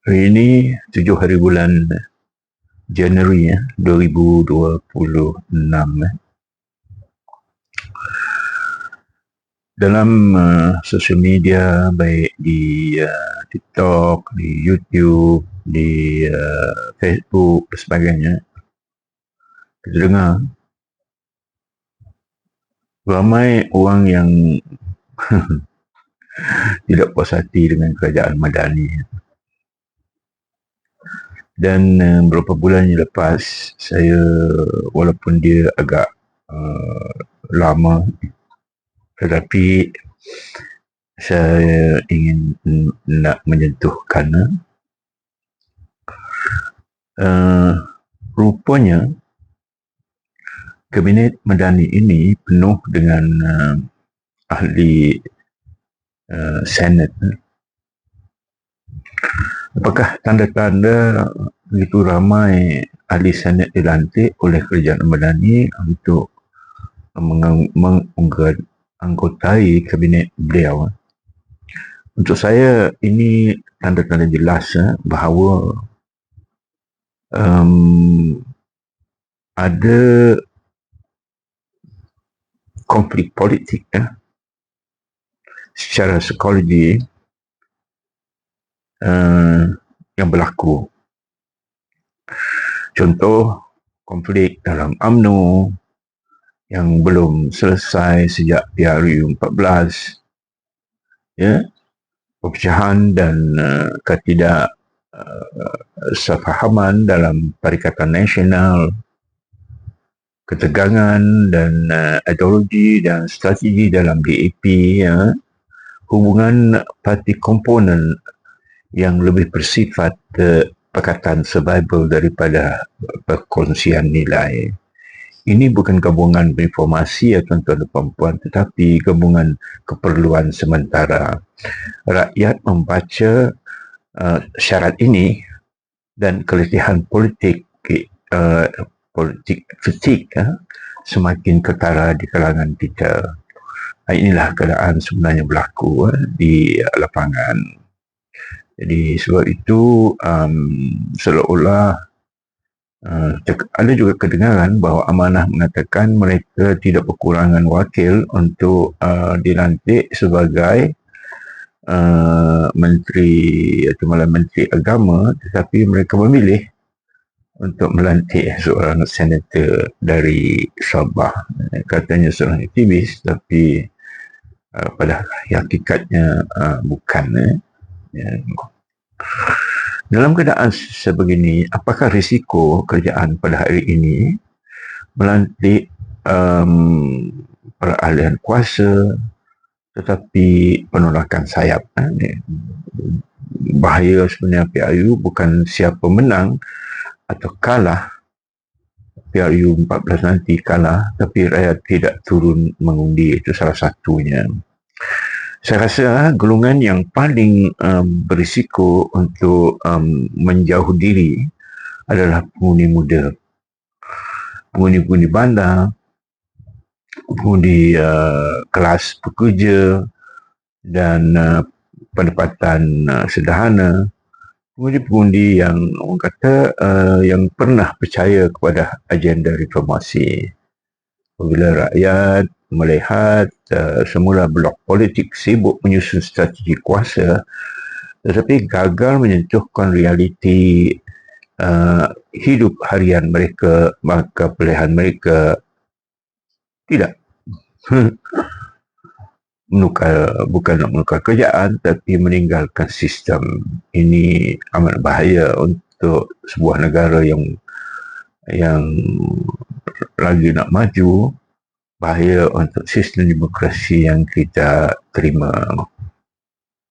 Hari ini 7 hari bulan Januari 2026. Dalam sosial media, baik di TikTok, di YouTube, di Facebook dan sebagainya, kita dengar ramai orang yang tidak puas hati dengan kerajaan Madani. Dan beberapa bulan yang lepas, saya, walaupun dia agak lama, tetapi saya ingin nak menyentuhkan rupanya Kabinet Madani ini penuh dengan ahli Senat. Apakah tanda-tanda begitu ramai ahli Senat dilantik oleh kerajaan Madani untuk menganggotai kabinet beliau? Untuk saya, ini tanda-tanda jelas bahawa ada konflik politik secara psikologi yang berlaku. Contoh, konflik dalam UMNO yang belum selesai sejak PRU 14, perpecahan dan ketidaksefahaman dalam Perikatan Nasional, ketegangan dan ideologi dan strategi dalam DAP, hubungan parti komponen yang lebih bersifat Pakatan Survival daripada perkongsian nilai. Ini bukan gabungan informasi tuan-tuan dan puan-puan, tetapi gabungan keperluan sementara. Rakyat membaca syarat ini dan keletihan politik fetik semakin ketara di kalangan kita. Inilah keadaan sebenarnya berlaku di lapangan. Jadi sebab itu seolah-olah ada juga kedengaran bahawa Amanah mengatakan mereka tidak berkurangan wakil untuk dilantik sebagai menteri atau malah menteri agama, tetapi mereka memilih untuk melantik seorang senator dari Sabah. Katanya seorang aktivis, tapi pada hakikatnya bukan. Dalam keadaan sebegini, apakah risiko kerajaan pada hari ini melantik peralihan kuasa tetapi penolakan sayap? Bahaya sebenarnya PRU bukan siapa menang atau kalah, PRU 14 nanti kalah, tapi rakyat tidak turun mengundi. Itu salah satunya. Saya rasa golongan yang paling berisiko untuk menjauh diri adalah pengundi muda, pengundi bandar, pengundi kelas pekerja dan pendapatan sederhana, pengundi-pengundi yang orang kata yang pernah percaya kepada agenda reformasi. Apabila rakyat melihat semula blok politik sibuk menyusun strategi kuasa tetapi gagal menyentuhkan realiti hidup harian mereka, maka pilihan mereka tidak bukan nak menukar kerajaan tapi meninggalkan sistem. Ini amat bahaya untuk sebuah negara yang lagi nak maju, bahaya untuk sistem demokrasi yang kita terima.